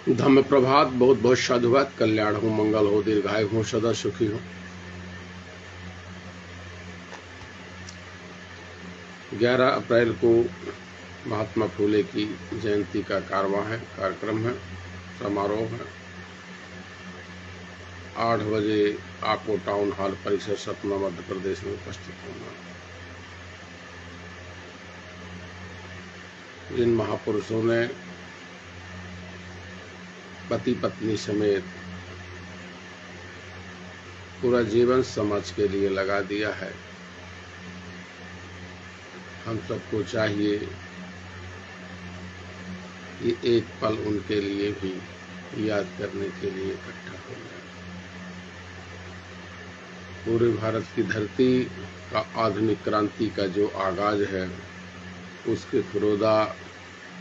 धम्म प्रभात, बहुत बहुत साधुवाद। कल्याण हो, मंगल हो, दीर्घायु हो, सदा सुखी हो। 11 अप्रैल को महात्मा फूले की जयंती का कार्यक्रम है, समारोह है। 8 बजे आपको टाउन हॉल परिसर सतना मध्य प्रदेश में उपस्थित होना। इन महापुरुषों ने पति पत्नी समेत पूरा जीवन समाज के लिए लगा दिया है। हम सबको चाहिए कि एक पल उनके लिए भी याद करने के लिए इकट्ठा हो जाए। पूरे भारत की धरती का आधुनिक क्रांति का जो आगाज है, उसके फुरोदा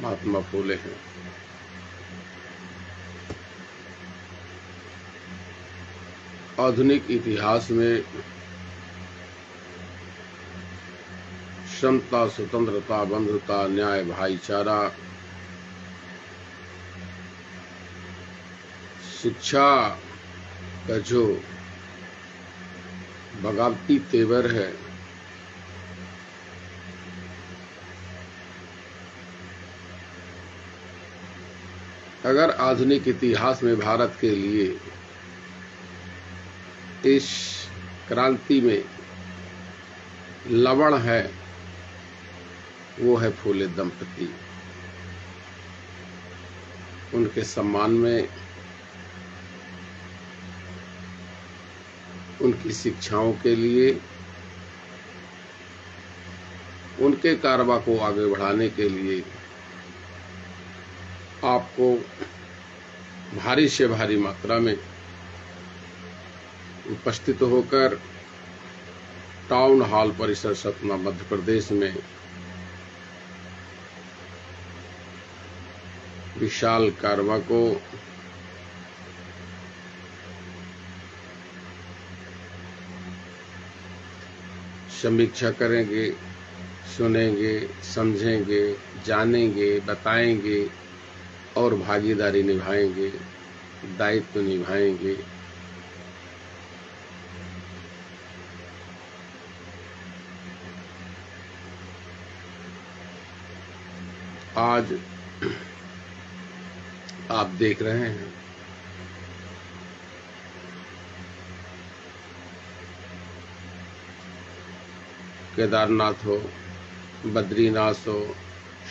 महात्मा फूले हैं। आधुनिक इतिहास में समता, स्वतंत्रता, बंधुता, न्याय, भाईचारा, शिक्षा का जो बगावती तेवर है, अगर आधुनिक इतिहास में भारत के लिए इस क्रांति में लवण है, वो है फूले दंपति। उनके सम्मान में, उनकी शिक्षाओं के लिए, उनके कारवा को आगे बढ़ाने के लिए आपको भारी से भारी मात्रा में उपस्थित होकर टाउन हॉल परिसर सतना मध्य प्रदेश में विशाल कारवा को समीक्षा करेंगे, सुनेंगे, समझेंगे, जानेंगे, बताएंगे और भागीदारी निभाएंगे, दायित्व निभाएंगे। आज आप देख रहे हैं केदारनाथ हो, बद्रीनाथ हो,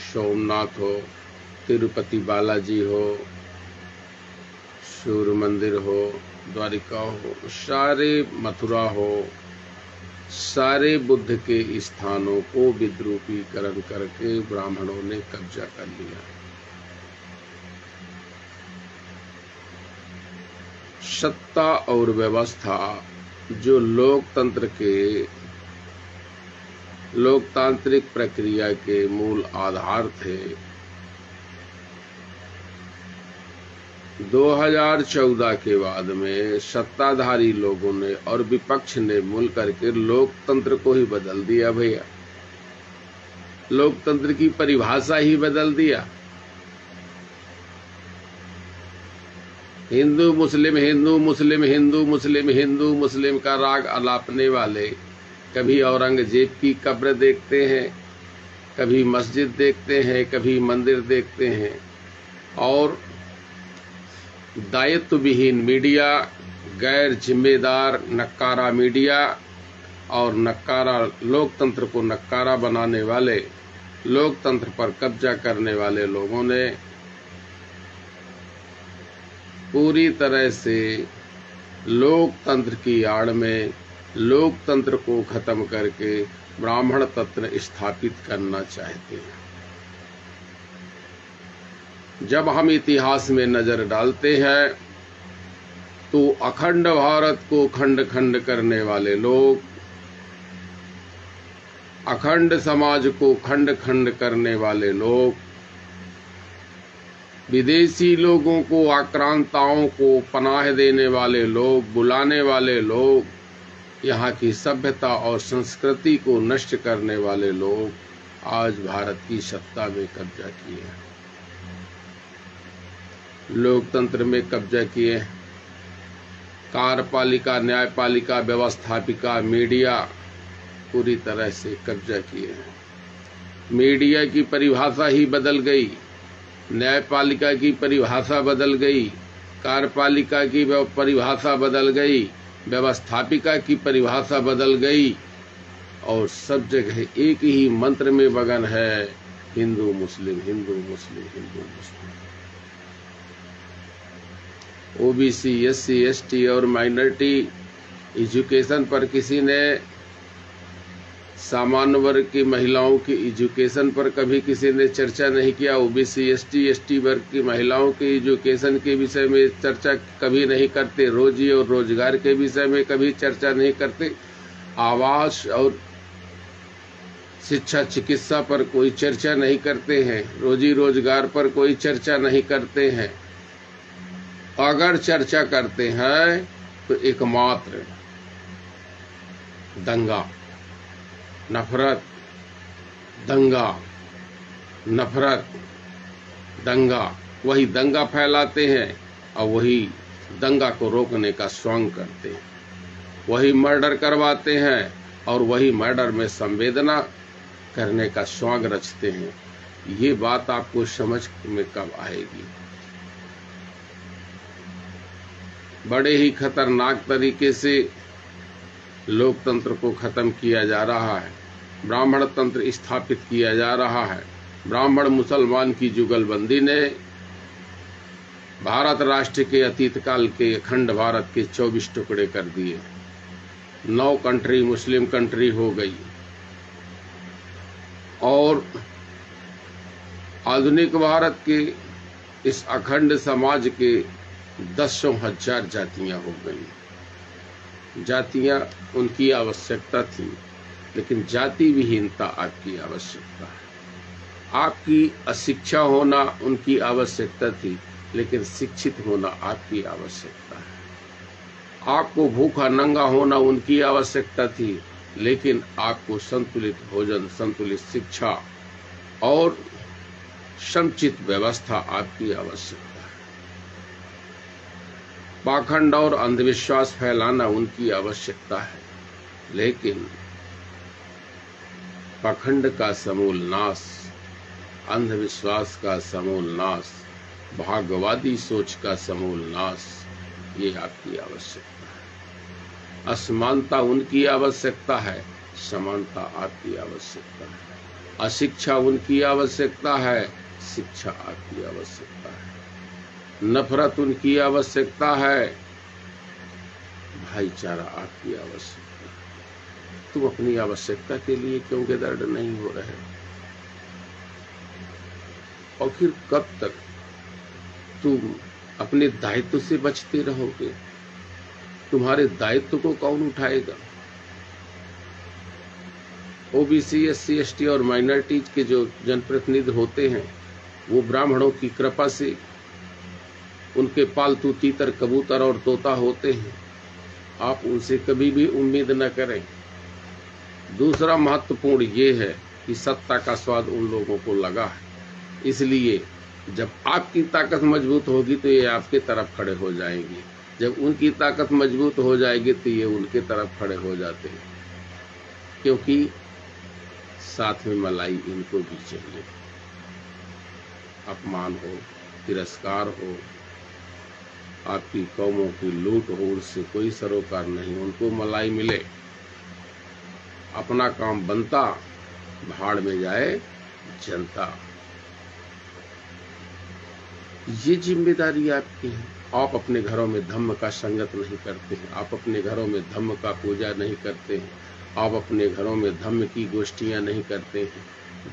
सोमनाथ हो, तिरुपति बालाजी हो, सूर्य मंदिर हो, द्वारिका हो, सारे मथुरा हो, सारे बुद्ध के स्थानों को विद्रूपीकरण करके ब्राह्मणों ने कब्जा कर लिया। सत्ता और व्यवस्था जो लोकतंत्र के लोकतांत्रिक प्रक्रिया के मूल आधार थे, 2014 के बाद में सत्ताधारी लोगों ने और विपक्ष ने मिल करके लोकतंत्र को ही बदल दिया। भैया, लोकतंत्र की परिभाषा ही बदल दिया। हिंदू मुस्लिम, हिंदू मुस्लिम, हिंदू मुस्लिम, हिंदू मुस्लिम का राग अलापने वाले कभी औरंगजेब की कब्र देखते हैं, कभी मस्जिद देखते हैं, कभी मंदिर देखते हैं, और दायित्व विहीन मीडिया, गैर जिम्मेदार नक्कारा मीडिया और नक्कारा लोकतंत्र को नक्कारा बनाने वाले, लोकतंत्र पर कब्जा करने वाले लोगों ने पूरी तरह से लोकतंत्र की आड़ में लोकतंत्र को खत्म करके ब्राह्मण तंत्र स्थापित करना चाहते हैं। जब हम इतिहास में नजर डालते हैं तो अखंड भारत को खंड खंड करने वाले लोग, अखंड समाज को खंड खंड करने वाले लोग, विदेशी लोगों को, आक्रांताओं को पनाह देने वाले लोग, बुलाने वाले लोग, यहाँ की सभ्यता और संस्कृति को नष्ट करने वाले लोग आज भारत की सत्ता में कब्जा किए हैं। लोकतंत्र में कब्जा किए, कार्यपालिका, न्यायपालिका, व्यवस्थापिका, मीडिया पूरी तरह से कब्जा किए हैं। मीडिया की परिभाषा ही बदल गई, न्यायपालिका की परिभाषा बदल गई, कार्यपालिका की परिभाषा बदल गई, व्यवस्थापिका की परिभाषा बदल गई, और सब जगह एक ही मंत्र में मगन है, हिंदू मुस्लिम, हिंदू मुस्लिम, हिंदू मुस्लिम। ओबीसी, एससी, एसटी और माइनॉरिटी एजुकेशन पर किसी ने, सामान्य वर्ग की महिलाओं की एजुकेशन पर कभी किसी ने चर्चा नहीं किया। ओबीसी, एसटी, एसटी वर्ग की महिलाओं के एजुकेशन के विषय में चर्चा कभी नहीं करते। रोजी और रोजगार के विषय में कभी चर्चा नहीं करते। आवास और शिक्षा, चिकित्सा पर कोई चर्चा नहीं करते हैं। रोजी रोजगार पर कोई चर्चा नहीं करते हैं। अगर चर्चा करते हैं तो एकमात्र दंगा, नफरत, दंगा, नफरत, दंगा, वही दंगा फैलाते हैं और वही दंगा को रोकने का स्वांग करते हैं। वही मर्डर करवाते हैं और वही मर्डर में संवेदना करने का स्वांग रचते हैं। ये बात आपको समझ में कब आएगी? बड़े ही खतरनाक तरीके से लोकतंत्र को खत्म किया जा रहा है, ब्राह्मण तंत्र स्थापित किया जा रहा है। ब्राह्मण मुसलमान की जुगलबंदी ने भारत राष्ट्र के अतीत काल के अखंड भारत के 24 टुकड़े कर दिए। 9 कंट्री मुस्लिम कंट्री हो गई और आधुनिक भारत के इस अखंड समाज के 10,000 जातियां हो गई। जातियां उनकी आवश्यकता थी, लेकिन जाति विहीनता आपकी आवश्यकता है। आपकी अशिक्षा होना उनकी आवश्यकता थी, लेकिन शिक्षित होना आपकी आवश्यकता है। आपको भूखा नंगा होना उनकी आवश्यकता थी, लेकिन आपको संतुलित भोजन, संतुलित शिक्षा और समुचित व्यवस्था आपकी आवश्यकता है। पाखंड और अंधविश्वास फैलाना उनकी आवश्यकता है, लेकिन पाखंड का समूल नाश, अंधविश्वास का समूल नाश, भाग्यवादी सोच का समूल नाश, ये आपकी आवश्यकता है। असमानता उनकी आवश्यकता है, समानता आपकी आवश्यकता है। अशिक्षा उनकी आवश्यकता है, शिक्षा आपकी आवश्यकता है। नफरत उनकी आवश्यकता है, भाईचारा आपकी आवश्यकता है। तुम अपनी आवश्यकता के लिए क्यों गिरद नहीं हो रहे? और फिर कब तक तुम अपने दायित्व से बचते रहोगे? तुम्हारे दायित्व को कौन उठाएगा? ओबीसी, एससी, एसटी और माइनॉरिटीज के जो जनप्रतिनिधि होते हैं, वो ब्राह्मणों की कृपा से उनके पालतू तीतर, कबूतर और तोता होते हैं। आप उनसे कभी भी उम्मीद न करें। दूसरा महत्वपूर्ण ये है कि सत्ता का स्वाद उन लोगों को लगा है, इसलिए जब आपकी ताकत मजबूत होगी तो ये आपके तरफ खड़े हो जाएंगे। जब उनकी ताकत मजबूत हो जाएगी तो ये उनके तरफ खड़े हो जाते हैं, क्योंकि साथ में मलाई इनको भी चाहिए। अपमान हो, तिरस्कार हो, आपकी कौमों की लूट हो, उससे कोई सरोकार नहीं। उनको मलाई मिले, अपना काम बनता, भाड़ में जाए जनता। ये जिम्मेदारी आपकी है। आप अपने घरों में धम्म का संगत नहीं करते हैं, आप अपने घरों में धम्म का पूजा नहीं करते हैं, आप अपने घरों में धम्म की गोष्ठियां नहीं करते हैं,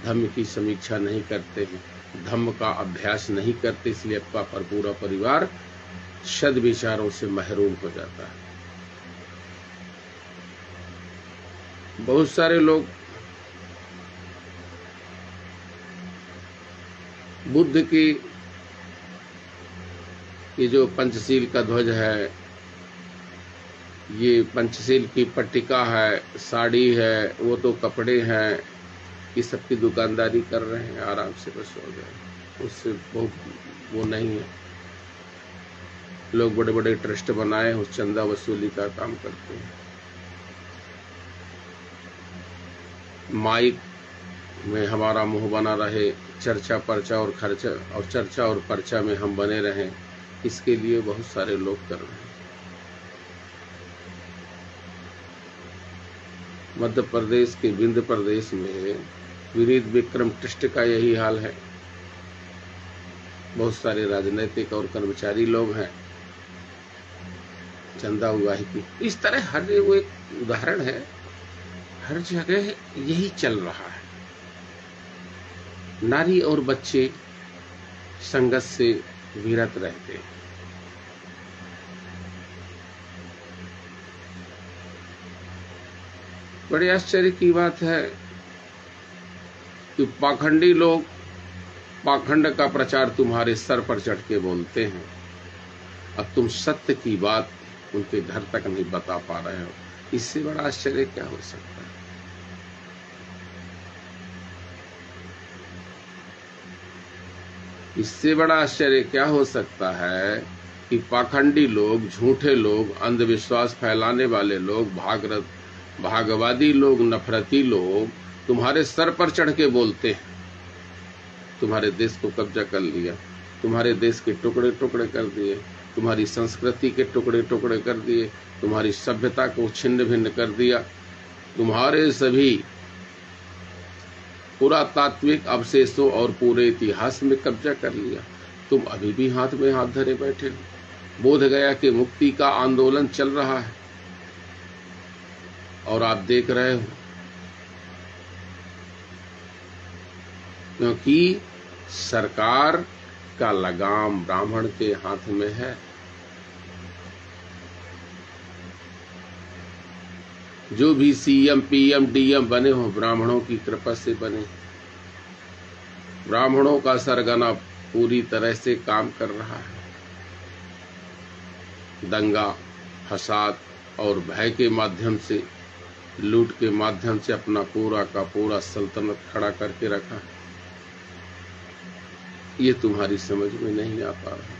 धम्म की समीक्षा नहीं करते हैं, धम्म का अभ्यास नहीं करते, इसलिए आपका पूरा परिवार सद्विचारों से महरूम हो जाता है। बहुत सारे लोग बुद्ध की ये जो पंचशील का ध्वज है, ये पंचशील की पट्टिका है, साड़ी है, वो तो कपड़े हैं, ये सब की दुकानदारी कर रहे हैं, आराम से बस हो जाए, उससे बहुत वो नहीं है। लोग बड़े बड़े ट्रस्ट बनाए उस चंदा वसूली का काम करते हैं। माइक में हमारा मुंह बना रहे, चर्चा पर्चा और खर्चा और चर्चा और पर्चा में हम बने रहें, इसके लिए बहुत सारे लोग कर रहे हैं। मध्य प्रदेश के विंध्य प्रदेश में विनीत विक्रम ट्रस्ट का यही हाल है। बहुत सारे राजनीतिक और कर्मचारी लोग हैं, चंदा उगाही की। इस तरह हर वो एक उदाहरण है, हर जगह यही चल रहा है। नारी और बच्चे संगत से विरत रहते हैं। बड़े आश्चर्य की बात है कि पाखंडी लोग पाखंड का प्रचार तुम्हारे सर पर चढ़ के बोलते हैं, अब तुम सत्य की बात उनके घर तक नहीं बता पा रहे हो। इससे बड़ा आश्चर्य क्या हो सकता है? इससे बड़ा आश्चर्य क्या हो सकता है कि पाखंडी लोग, झूठे लोग, अंधविश्वास फैलाने वाले लोग, भागवादी लोग, नफरती लोग तुम्हारे सर पर चढ़ के बोलते हैं, तुम्हारे देश को कब्जा कर लिया, तुम्हारे देश के टुकड़े टुकड़े कर दिए, तुम्हारी संस्कृति के टुकड़े टुकड़े कर दिए, तुम्हारी सभ्यता को छिन्न भिन्न कर दिया, तुम्हारे सभी पुरातात्विक अवशेषों और पूरे इतिहास में कब्जा कर लिया। तुम अभी भी हाथ में हाथ धरे बैठे हो। बोध गया के मुक्ति का आंदोलन चल रहा है और आप देख रहे हो, क्योंकि सरकार का लगाम ब्राह्मण के हाथ में है। जो भी सीएम, पीएम, डीएम बने हो, ब्राह्मणों की कृपा से बने। ब्राह्मणों का सरगना पूरी तरह से काम कर रहा है। दंगा, फसाद और भय के माध्यम से, लूट के माध्यम से अपना पूरा का पूरा सल्तनत खड़ा करके रखा है। ये तुम्हारी समझ में नहीं आ पा रहा।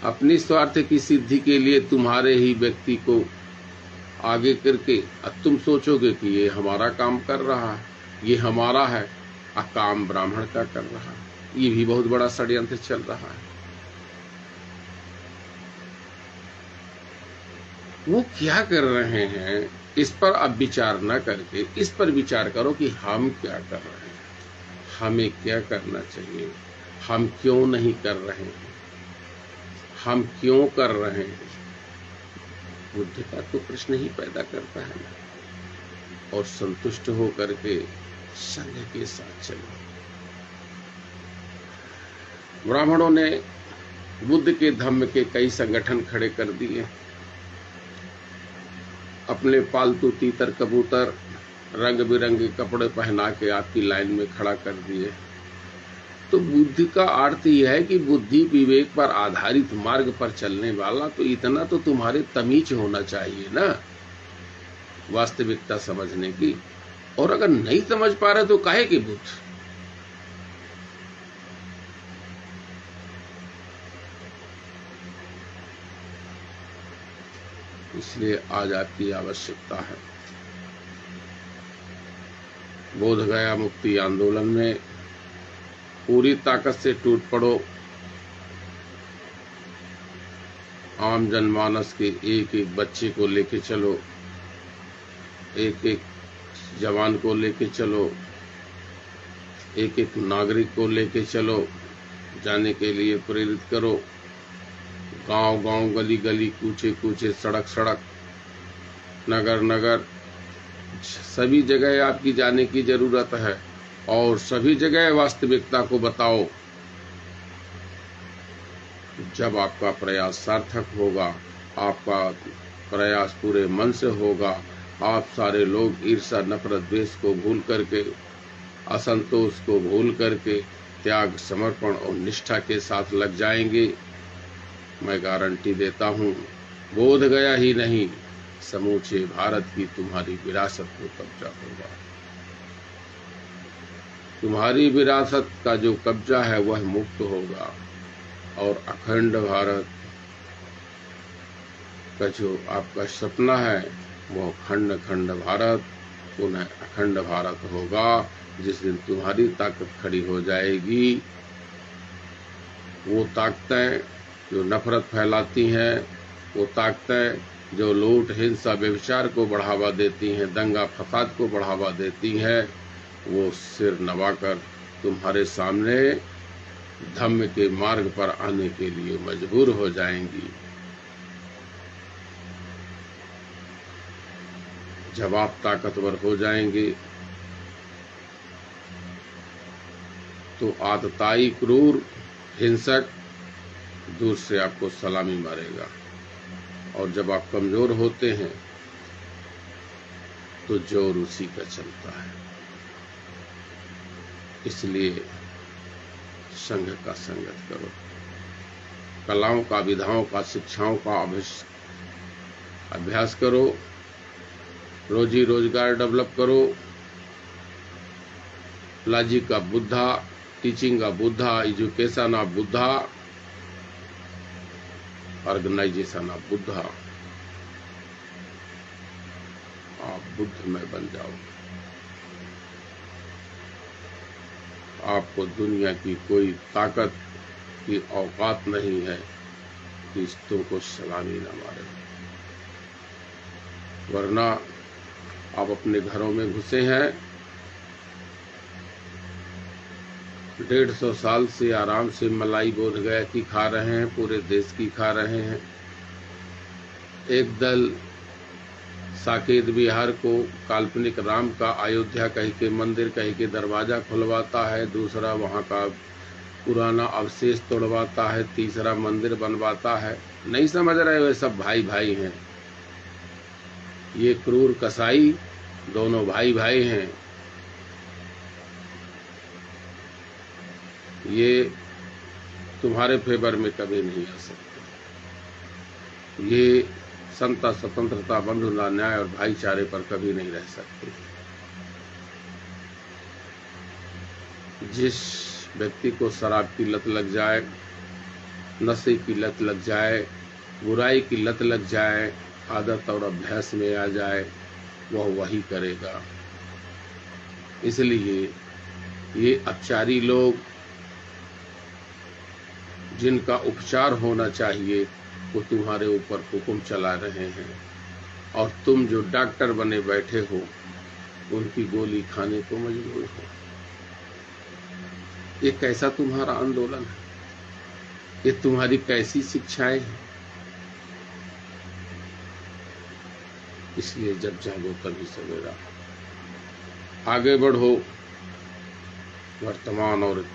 अपनी स्वार्थ की सिद्धि के लिए तुम्हारे ही व्यक्ति को आगे करके अब तुम सोचोगे कि ये हमारा काम कर रहा है, ये हमारा है, काम ब्राह्मण का कर रहा है। ये भी बहुत बड़ा षड्यंत्र चल रहा है। वो क्या कर रहे हैं, इस पर अब विचार न करके इस पर विचार करो कि हम क्या कर रहे हैं, हमें क्या करना चाहिए, हम क्यों नहीं कर रहे हैं, हम क्यों कर रहे हैं। बुद्ध का तो प्रश्न ही पैदा करता है ना। और संतुष्ट हो करके संघ के साथ चलो। ब्राह्मणों ने बुद्ध के धम्म के कई संगठन खड़े कर दिए। अपने पालतू तीतर कबूतर रंग बिरंगे कपड़े पहना के आपकी लाइन में खड़ा कर दिए। तो बुद्धि का अर्थ यह है कि बुद्धि विवेक पर आधारित मार्ग पर चलने वाला, तो इतना तो तुम्हारे तमीज होना चाहिए ना, वास्तविकता समझने की। और अगर नहीं समझ पा रहे तो काहे कि बुद्ध। इसलिए आज आपकी आवश्यकता है बोध गया मुक्ति आंदोलन में पूरी ताकत से टूट पड़ो। आम जनमानस के एक एक बच्चे को लेके चलो, एक एक जवान को लेके चलो, एक एक नागरिक को लेके चलो, जाने के लिए प्रेरित करो। गांव गांव, गली गली, कूचे कूचे, सड़क सड़क, नगर नगर, सभी जगह आपकी जाने की जरूरत है। और सभी जगह वास्तविकता को बताओ। जब आपका प्रयास सार्थक होगा, आपका प्रयास पूरे मन से होगा, आप सारे लोग ईर्ष्या, नफरत, द्वेष को भूल करके, असंतोष को भूल करके त्याग, समर्पण और निष्ठा के साथ लग जाएंगे। मैं गारंटी देता हूँ, बोध गया ही नहीं, समूचे भारत की तुम्हारी विरासत को कब्जा होगा। तुम्हारी विरासत का जो कब्जा है वह मुक्त होगा और अखंड भारत का जो आपका सपना है वो खंड खंड भारत पुनः अखंड भारत होगा। जिस दिन तुम्हारी ताकत खड़ी हो जाएगी, वो ताकतें जो नफरत फैलाती हैं, वो ताकतें जो लूट हिंसा व्यभिचार को बढ़ावा देती हैं, दंगा फसाद को बढ़ावा देती हैं, वो सिर नवाकर तुम्हारे सामने धम्म के मार्ग पर आने के लिए मजबूर हो जाएंगी। जब आप ताकतवर हो जाएंगे तो आतताई क्रूर हिंसक दूर से आपको सलामी मारेगा, और जब आप कमजोर होते हैं तो जोर उसी का चलता है। इसलिए संघ का संगत करो, कलाओं का, विधाओं का, शिक्षाओं का अभ्यास करो, रोजी रोजगार डेवलप करो, लॉजिक का बुद्धा, टीचिंग का Buddha, education of Buddha, organisation of Buddha. आप बुद्ध में बन जाओ। आपको दुनिया की कोई ताकत की औकात नहीं है कि तुमको सलामी न मारे, वरना आप अपने घरों में घुसे हैं। 150 साल से आराम से मलाई बोध गया की खा रहे हैं, पूरे देश की खा रहे हैं। एक दल साकेत बिहार को काल्पनिक राम का अयोध्या कह के मंदिर कह के दरवाजा खुलवाता है, दूसरा वहां का पुराना अवशेष तोड़वाता है, तीसरा मंदिर बनवाता है। नहीं समझ रहे, वे सब भाई भाई हैं। ये क्रूर कसाई दोनों भाई भाई हैं। ये तुम्हारे फेवर में कभी नहीं आ सकते। ये समता, स्वतंत्रता, बंधुता, न्याय और भाईचारे पर कभी नहीं रह सकते। जिस व्यक्ति को शराब की लत लग जाए, नशे की लत लग जाए, बुराई की लत लग जाए, आदत और अभ्यास में आ जाए, वह वही करेगा। इसलिए ये अपचारी लोग जिनका उपचार होना चाहिए वो तुम्हारे ऊपर हुक्म चला रहे हैं, और तुम जो डॉक्टर बने बैठे हो उनकी गोली खाने को मजबूर हो। ये कैसा तुम्हारा आंदोलन है? ये तुम्हारी कैसी शिक्षाएं हैं? इसलिए जब जागो तभी सवेरा। आगे बढ़ो। वर्तमान और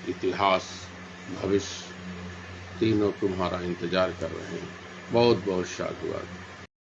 इतिहास, भविष्य तीनों तुम्हारा इंतजार कर रहे हैं। बहुत बहुत साधुवाद।